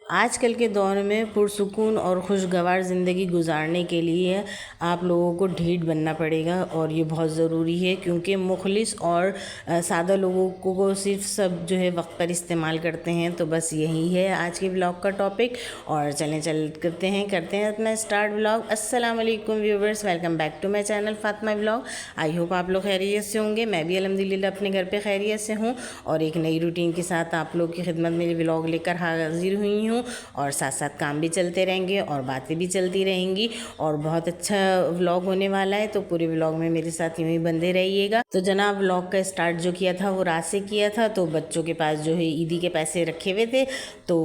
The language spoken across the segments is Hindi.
आजकल के दौर में पुरसुकून और खुशगवार ज़िंदगी गुजारने के लिए आप लोगों को ढीठ बनना पड़ेगा और ये बहुत ज़रूरी है, क्योंकि मुखलिस और सादा लोगों को सिर्फ सब जो है वक्त पर इस्तेमाल करते हैं। तो बस यही है आज के ब्लॉग का टॉपिक। और चल करते हैं अपना स्टार्ट ब्लॉग। अस्सलाम वालेकुम viewers, welcome back to my channel Fatima blog. I hope आप लोग खैरियत से होंगे। मैं भी अल्हम्दुलिल्लाह अपने घर पे खैरियत से हूँ और एक नई रूटीन के साथ आप लोग की खिदमत में ब्लॉग लेकर हाजिर हुई हूँ। और साथ साथ काम भी चलते रहेंगे और बातें भी चलती रहेंगी और बहुत अच्छा व्लॉग होने वाला है। तो पूरे व्लॉग में मेरे साथ यूँ ही बंधे रहिएगा। तो जनाब, व्लॉग का स्टार्ट जो किया था वो रात से किया था। तो बच्चों के पास जो है ईदी के पैसे रखे हुए थे, तो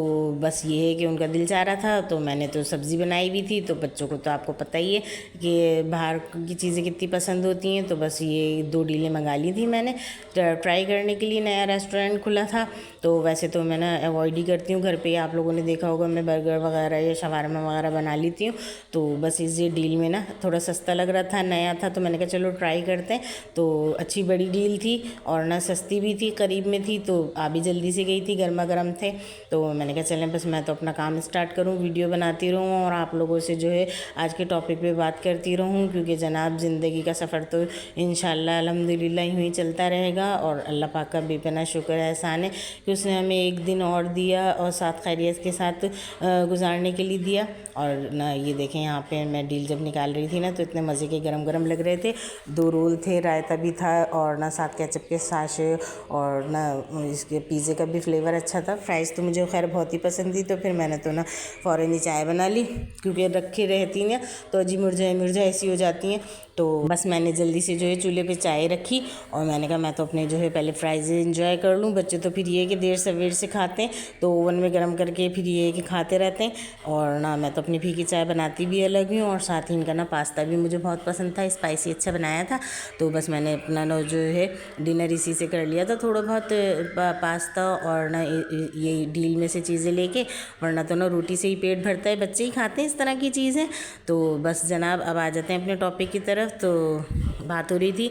बस ये है कि उनका दिल चाह रहा था, तो मैंने तो सब्ज़ी बनाई भी थी। तो बच्चों को तो आपको पता ही है कि बाहर की चीज़ें कितनी पसंद होती हैं। तो बस ये 2 डीलें मंगा ली थी मैंने ट्राई करने के लिए। नया रेस्टोरेंट खुला था, तो वैसे तो मैं ना अवॉइड ही करती हूँ घर पे। आप लोगों ने देखा होगा मैं बर्गर वगैरह या शवारमा वगैरह बना लेती हूँ। तो बस इस डील में ना थोड़ा सस्ता लग रहा था, नया था, तो मैंने कहा चलो ट्राई करते हैं। तो अच्छी बड़ी डील थी और ना सस्ती भी थी, करीब में थी, तो आ भी जल्दी से गई थी, गर्मा गर्म थे। तो मैंने कहा चलें बस मैं तो अपना काम स्टार्ट करूँ, वीडियो बनाती रहूँ और आप लोगों से जो है आज के टॉपिक पे बात करती रहूँ। क्योंकि जनाब ज़िंदगी का सफ़र तो इंशाल्लाह अल्हम्दुलिल्लाह यूँ ही चलता रहेगा। और अल्लाह पाक का बेपनाह शुक्र एहसान है कि उसने हमें एक दिन और दिया और साथ खैरियत के साथ गुजारने के लिए दिया। और ना ये देखें, यहाँ पे मैं डील जब निकाल रही थी ना, तो इतने मज़े के गरम गरम लग रहे थे। 2 रोल थे, रायता भी था और ना साथ केचप के साशे और ना इसके पिज़्ज़े का भी फ्लेवर अच्छा था। फ्राइज़ तो मुझे खैर बहुत ही पसंद थी, तो फिर मैंने तो ना फ़ौरन ही चाय बना ली, क्योंकि रखी रहती हैं तो अजी मुरझाई ऐसी हो जाती हैं। तो बस मैंने जल्दी से जो है चूल्हे पे चाय रखी और मैंने कहा मैं तो अपने जो है पहले फ्राइज़ एंजॉय कर लूँ। बच्चे तो फिर ये है कि देर सवेर से खाते हैं, तो ओवन में गर्म करके फिर ये है कि खाते रहते हैं। और ना मैं तो अपनी फीकी चाय बनाती भी अलग हूँ। और साथ ही इनका ना पास्ता भी मुझे बहुत पसंद था, स्पाइसी अच्छा बनाया था। तो बस मैंने अपना ना जो है डिनर इसी से कर लिया था, थोड़ा बहुत पास्ता और ना ये डील में से चीज़ें लेके। वरना तो ना रोटी से ही पेट भरता है, बच्चे ही खाते हैं इस तरह की चीज़ें। तो बस जनाब, अब आ जाते हैं अपने टॉपिक की तरफ। तो बात हो रही थी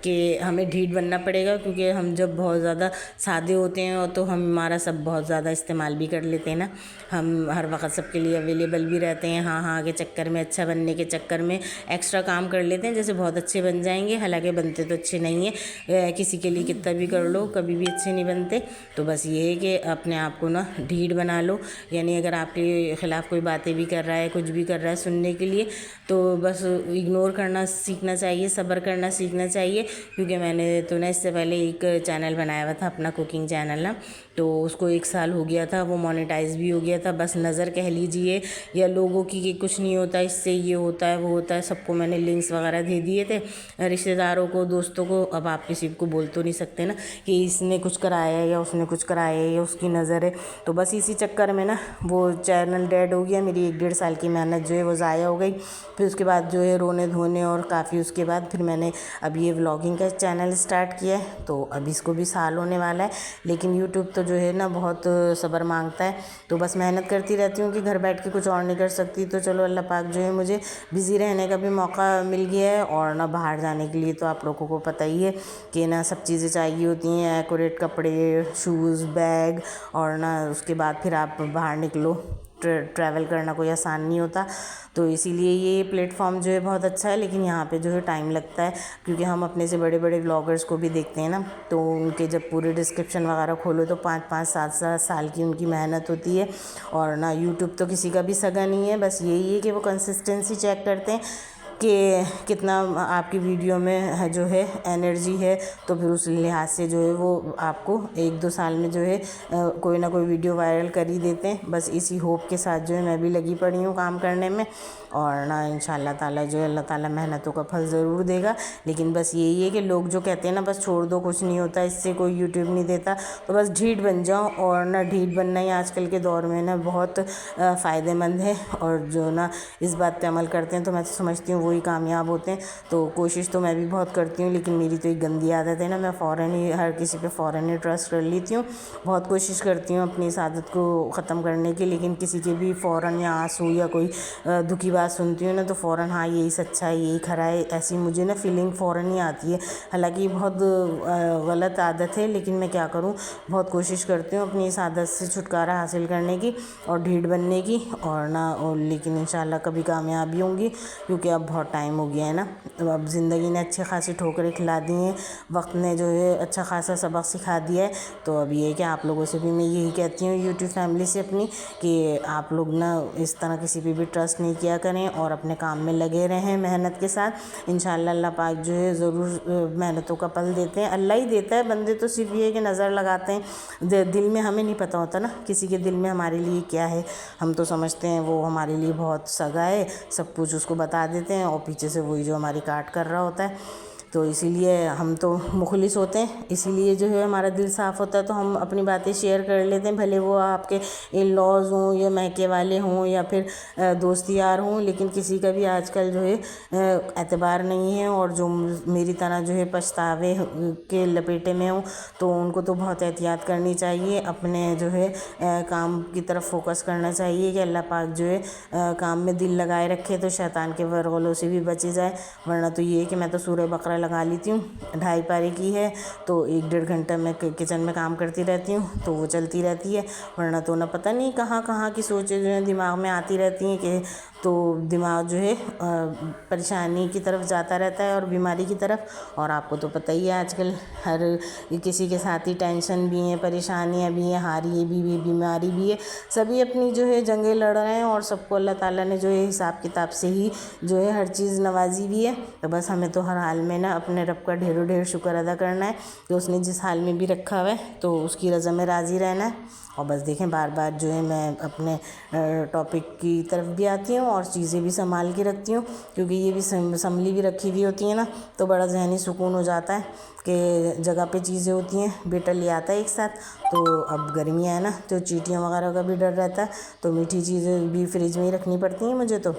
कि हमें ढीठ बनना पड़ेगा, क्योंकि हम जब बहुत ज़्यादा सादे होते हैं और तो हमारा सब बहुत ज़्यादा इस्तेमाल भी कर लेते हैं ना। हम हर वक्त सबके लिए अवेलेबल भी रहते हैं, हाँ हाँ के चक्कर में, अच्छा बनने के चक्कर में एक्स्ट्रा काम कर लेते हैं जैसे बहुत अच्छे बन जाएंगे। हालांकि बनते तो अच्छे नहीं हैं, किसी के लिए कितना भी कर लो कभी भी अच्छे नहीं बनते। तो बस ये है कि अपने आप को ना ढीठ बना लो। यानी अगर आपके ख़िलाफ़ कोई बातें भी कर रहा है, कुछ भी कर रहा है सुनने के लिए, तो बस इग्नोर करना सीखना चाहिए, सब्र करना सीखना चाहिए। क्योंकि मैंने तो ना इससे पहले एक चैनल बनाया हुआ था, अपना कुकिंग चैनल ना, तो उसको 1 साल हो गया था, वो मोनेटाइज भी हो गया था। बस नज़र कह लीजिए या लोगों की कि कुछ नहीं होता, इससे ये होता है वो होता है, सबको मैंने लिंक्स वगैरह दे दिए थे, रिश्तेदारों को, दोस्तों को। अब आप किसी को बोल तो नहीं सकते ना कि इसने कुछ कराया है या उसने कुछ कराया है या उसकी नज़र है। तो बस इसी चक्कर में ना वो चैनल डेड हो गया। मेरी 1 डेढ़ साल की मेहनत जो है वो ज़ाया हो गई। फिर उसके बाद जो है रोने धोने और काफ़ी उसके बाद फिर मैंने अब ये व्लॉगिंग का चैनल स्टार्ट किया है। तो अब इसको भी साल होने वाला है। लेकिन यूट्यूब तो जो है ना बहुत सब्र मांगता है। तो बस मेहनत करती रहती हूँ कि घर बैठ के कुछ और नहीं कर सकती। तो चलो अल्लाह पाक जो है मुझे बिज़ी रहने का भी मौका मिल गया है। और ना बाहर जाने के लिए तो आप लोगों को पता ही है कि ना सब चीज़ें चाहिए होती हैं, एक्यूरेट कपड़े, शूज़, बैग, और ना उसके बाद फिर आप बाहर निकलो। ट्रैवल करना कोई आसान नहीं होता। तो इसीलिए ये प्लेटफॉर्म जो है बहुत अच्छा है। लेकिन यहाँ पे जो है टाइम लगता है, क्योंकि हम अपने से बड़े बड़े व्लॉगर्स को भी देखते हैं ना, तो उनके जब पूरे डिस्क्रिप्शन वगैरह खोलो तो 5-5, 7-7 साल की उनकी मेहनत होती है। और ना यूट्यूब तो किसी का भी सगा नहीं है, बस यही है कि वो कंसिस्टेंसी चेक करते हैं कि कितना आपकी वीडियो में है जो है एनर्जी है। तो फिर उस लिहाज से जो है वो आपको 1-2 साल में जो है कोई ना कोई वीडियो वायरल कर ही देते हैं। बस इसी होप के साथ जो है मैं भी लगी पड़ी हूँ काम करने में। और ना इंशाल्लाह ताला जो है अल्लाह ताला मेहनतों का फल ज़रूर देगा। लेकिन बस यही है कि लोग जो कहते हैं ना बस छोड़ दो, कुछ नहीं होता, इससे कोई यूट्यूब नहीं देता, तो बस ढीठ बन जाओ। और ना ढीठ बनना ही आजकल के दौर में ना बहुत फ़ायदेमंद है। और जो ना इस बात पे अमल करते हैं तो मैं तो समझती हूँ वो ही कामयाब होते हैं। तो कोशिश तो मैं भी बहुत करती हूँ, लेकिन मेरी तो एक गंदी आदत है ना, मैं फ़ौरन ही हर किसी पे फ़ौरन ही ट्रस्ट कर लेती हूँ। बहुत कोशिश करती हूँ अपनी इस आदत को ख़त्म करने की, लेकिन किसी के भी फ़ौरन या आंसू या कोई दुखी बात सुनती हूँ ना, तो फ़ौरन हाँ यही सच्चा है, यही खरा है, ऐसी मुझे ना फीलिंग फ़ौरन ही आती है। हालांकि ये बहुत गलत आदत है, लेकिन मैं क्या करूँ, बहुत कोशिश करती हूँ अपनी इस आदत से छुटकारा हासिल करने की और ढीठ बनने की, और लेकिन इंशाल्लाह कभी कामयाबी होंगी, क्योंकि अब बहुत टाइम हो गया है ना। अब ज़िंदगी ने अच्छी खासी ठोकरें खिला दी हैं, वक्त ने जो है अच्छा खासा सबक सिखा दिया है। तो अब ये है कि आप लोगों से भी मैं यही कहती हूँ, यूट्यूब फैमिली से अपनी, कि आप लोग ना इस तरह किसी पे भी ट्रस्ट नहीं किया करें और अपने काम में लगे रहें मेहनत के साथ। इंशाल्लाह अल्लाह पाक जो है ज़रूर मेहनतों का फल देते हैं, अल्लाह ही देता है, बंदे तो सिर्फ ये कि नज़र लगाते हैं। दिल में हमें नहीं पता होता ना किसी के दिल में हमारे लिए क्या है, हम तो समझते हैं वो हमारे लिए बहुत सगा है, सब कुछ उसको बता देते हैं, और पीछे से वही जो हमारी काट कर रहा होता है। तो इसीलिए हम तो मुखलिस होते हैं, इसीलिए जो है हमारा दिल साफ़ होता है, तो हम अपनी बातें शेयर कर लेते हैं, भले वो आपके इन लॉज हों या मैके वाले हों या फिर दोस्त यार हों, लेकिन किसी का भी आजकल जो है एतबार नहीं है। और जो मेरी तरह जो है पछतावे के लपेटे में हो, तो उनको तो बहुत एहतियात करनी चाहिए, अपने जो है काम की तरफ फोकस करना चाहिए कि अल्लाह पाक जो है काम में दिल लगाए रखे, तो शैतान के वरगलों से भी बचे जाए। वरना तो ये है कि मैं तो सूरह बकरा लगा लेती हूँ, 2.5 पारे की है, तो 1-1.5 घंटा मैं किचन में काम करती रहती हूँ, तो वो चलती रहती है। वरना तो ना पता नहीं कहाँ कहाँ की सोचें जो है दिमाग में आती रहती हैं, कि तो दिमाग जो है परेशानी की तरफ जाता रहता है और बीमारी की तरफ। और आपको तो पता ही है आजकल हर किसी के साथ ही टेंशन भी है, परेशानियाँ भी हैं, हारिए भी बीमारी भी है, सभी अपनी जो है जंगें लड़ रहे हैं, और सबको अल्लाह ताला ने जो है हिसाब किताब से ही जो है हर चीज़ नवाजी भी है। तो बस हमें तो हर हाल में ना अपने रब का ढेरों ढेर शुक्र अदा करना है कि उसने जिस हाल में भी रखा हुआ है, तो उसकी रज़ा में राज़ी रहना है। और बस देखें, बार बार जो है मैं अपने टॉपिक की तरफ भी आती हूँ और चीज़ें भी संभाल के रखती हूँ, क्योंकि ये भी संभली भी रखी हुई होती है ना, तो बड़ा ज़हनी सुकून हो जाता है कि जगह पे चीज़ें होती हैं, बेटा ले आता है एक साथ। तो अब गर्मियाँ है ना, तो चींटियों वगैरह का भी डर रहता है, तो मीठी चीज़ें भी फ्रिज में ही रखनी पड़ती हैं मुझे तो।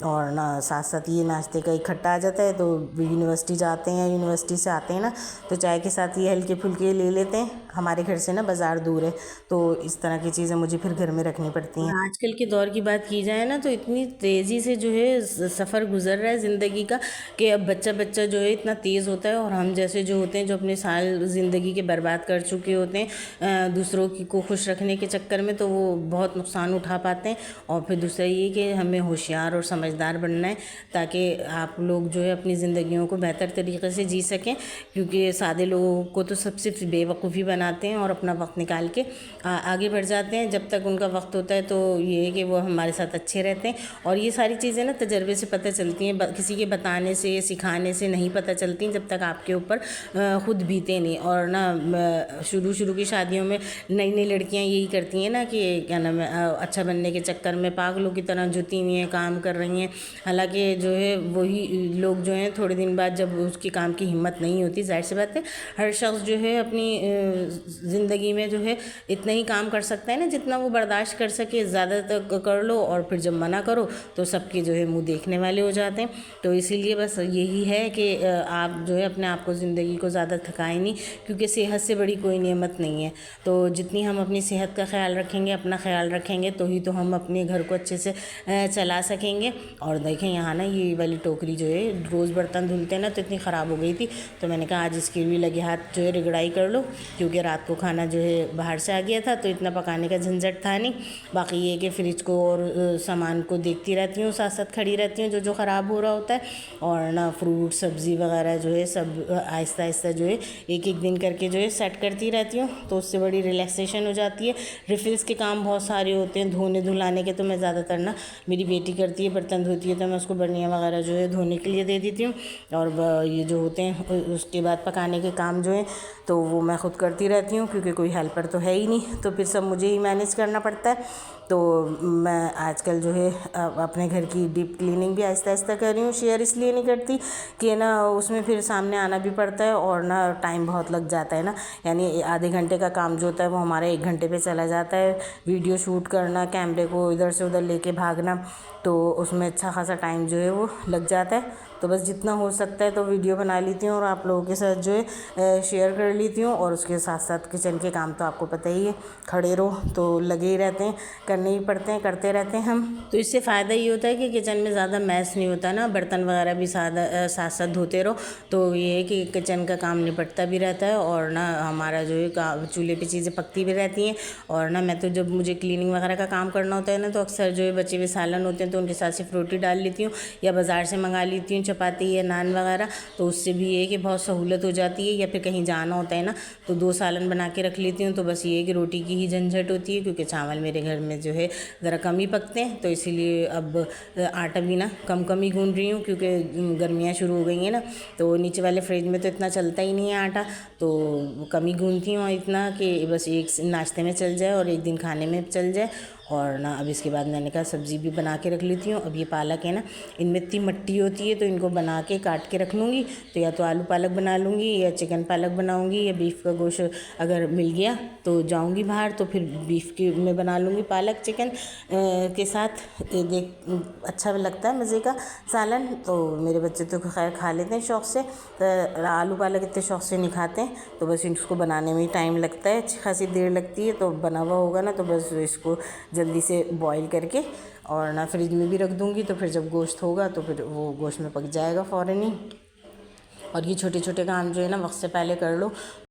और ना साथ साथ ये नाश्ते का इकट्ठा आ जाता है, तो यूनिवर्सिटी जाते हैं, यूनिवर्सिटी से आते हैं ना, तो चाय के साथ ये हल्के फुल्के ले लेते हैं। हमारे घर से ना बाज़ार दूर है, तो इस तरह की चीज़ें मुझे फिर घर में रखनी पड़ती हैं। आजकल के दौर की बात की जाए ना, तो इतनी तेज़ी से जो है सफ़र गुजर रहा है ज़िंदगी का, कि अब बच्चा जो है इतना तेज़ होता है, और हम जैसे जो होते हैं, जो अपने साल ज़िंदगी के बर्बाद कर चुके होते हैं दूसरों को खुश रखने के चक्कर में, तो वो बहुत नुकसान उठा पाते हैं। और फिर दूसरा ये कि हमें होशियार और समझदार बनना है, ताकि आप लोग जो है अपनी ज़िंदगियों को बेहतर तरीके से जी सकें, क्योंकि सादे लोगों को तो सब सिर्फ बेवकूफ़ी बनाते हैं और अपना वक्त निकाल के आगे बढ़ जाते हैं। जब तक उनका वक्त होता है, तो ये है कि वो हमारे साथ अच्छे रहते हैं। और ये सारी चीज़ें ना तजर्बे से पता चलती हैं, किसी के बताने से सिखाने से नहीं पता चलती, जब तक आपके ऊपर ख़ुद बीते नहीं। और ना शुरू की शादियों में नई नई लड़कियां यही करती हैं ना, कि क्या नाम है, अच्छा बनने के चक्कर में पागलों की तरह जुती हुई हैं, काम कर रही हैं। हालांकि जो है वही लोग जो हैं थोड़े दिन बाद जब उसकी काम की हिम्मत नहीं होती, जाहिर सी बात है हर शख्स जो है अपनी ज़िंदगी में जो है इतना ही काम कर सकता है ना जितना वो बर्दाश्त कर सके, ज़्यादा तक कर लो और फिर जब मना करो तो सबके जो है मुंह देखने वाले हो जाते हैं। तो इसीलिए बस यही है कि आप जो है अपने आप को ज़िंदगी को ज़्यादा थकाएं नहीं, क्योंकि सेहत से बड़ी कोई नेमत नहीं है। तो जितनी हम अपनी सेहत का ख्याल रखेंगे, अपना ख्याल रखेंगे, तो ही तो हम अपने घर को अच्छे से चला सकेंगे। और देखें यहाँ ना ये वाली टोकरी जो है रोज़ बर्तन धुलते हैं ना, तो इतनी ख़राब हो गई थी, तो मैंने कहा आज इसके भी लगे हाथ जो है रिगड़ाई कर लो, क्योंकि रात को खाना जो है बाहर से आ गया था, तो इतना पकाने का झंझट था नहीं। बाकी ये कि फ्रिज को और सामान को देखती रहती हूँ, साथ साथ खड़ी रहती हूँ जो ख़राब हो रहा होता है। और ना फ्रूट सब्ज़ी वगैरह जो है सब आहिस्ता आहिस्ता जो है एक एक दिन करके जो है सेट करती रहती हूँ, तो उससे बड़ी रिलैक्सेशन हो जाती है। रिफिल्स के काम बहुत सारे होते हैं, धोने धुलाने के तो मैं ज़्यादातर ना, मेरी बेटी करती है, बर्तन धोती है, तो मैं उसको बर्नियाँ वगैरह जो है धोने के लिए दे देती हूँ। और ये जो होते हैं उसके बाद पकाने के काम जो है तो वो मैं ख़ुद करती रहती हूँ, क्योंकि कोई हेल्पर तो है ही नहीं, तो फिर सब मुझे ही मैनेज करना पड़ता है। तो मैं आजकल जो है अपने घर की डीप क्लीनिंग भी आहिस्ता आहिस्ता कर रही हूँ। शेयर इसलिए नहीं करती कि ना उसमें फिर सामने आना भी पड़ता है और ना टाइम बहुत लग जाता है ना, यानी आधे घंटे का काम जो होता है वो हमारा 1 घंटे पे चला जाता है। वीडियो शूट करना, कैमरे को इधर से उधर लेके भागना, तो उसमें अच्छा खासा टाइम जो है वो लग जाता है। तो बस जितना हो सकता है तो वीडियो बना लेती हूँ और आप लोगों के साथ जो है शेयर कर लेती हूँ। और उसके साथ साथ किचन के काम तो आपको पता ही है, खड़े रहो तो लगे ही रहते हैं, करने ही पड़ते हैं, करते रहते हैं हम। तो इससे फ़ायदा ये होता है कि किचन में ज़्यादा मैस नहीं होता ना, बर्तन वगैरह भी साथ साथ धोते रहो, तो ये है कि किचन का काम निपटता भी रहता है और ना हमारा जो है चूल्हे पे चीज़ें पकती भी रहती हैं। और ना मैं तो जब मुझे क्लीनिंग वगैरह का काम करना होता है ना, तो अक्सर जो है बचे हुए सालन होते हैं तो उनके साथ सिर्फ रोटी डाल लेती हूँ या बाज़ार से मंगा लेती हूँ चपाती या नान वगैरह। तो उससे भी ये है कि बहुत सहूलत हो जाती है। या फिर कहीं जाना होता है ना तो 2 सालन बना के रख लेती हूँ, तो बस ये है कि रोटी की ही झंझट होती है, क्योंकि चावल मेरे घर में जो है ज़रा कम ही पकते हैं। तो इसीलिए अब आटा भी ना कम ही गूंद रही हूँ, क्योंकि गर्मियाँ शुरू हो गई हैं ना, तो नीचे वाले फ्रिज में तो इतना चलता ही नहीं है आटा, तो कम ही गूंदती हूँ इतना कि बस एक नाश्ते में चल जाए और एक दिन खाने में चल जाए। और ना अब इसके बाद मैंने कहा सब्ज़ी भी बना के रख लेती हूँ। अब ये पालक है ना, इनमें इतनी मिट्टी होती है, तो इनको बना के काट के रख लूँगी। तो या तो आलू पालक बना लूँगी या चिकन पालक बनाऊँगी, या बीफ का गोश्त अगर मिल गया तो जाऊँगी बाहर तो फिर बीफ की में बना लूँगी पालक चिकन के साथ। देख अच्छा लगता है मज़े का सालन। तो मेरे बच्चे तो खैर खा लेते हैं शौक़ से, तो आलू पालक इतने शौक़ से नहीं खाते हैं, तो बस इसको बनाने में ही टाइम लगता है, अच्छी खासी देर लगती है। तो बना हुआ होगा ना तो बस इसको जल्दी से बॉईल करके और ना फ्रिज में भी रख दूँगी, तो फिर जब गोश्त होगा तो फिर वो गोश्त में पक जाएगा फ़ौरन ही। और ये छोटे छोटे काम जो है ना वक्त से पहले कर लो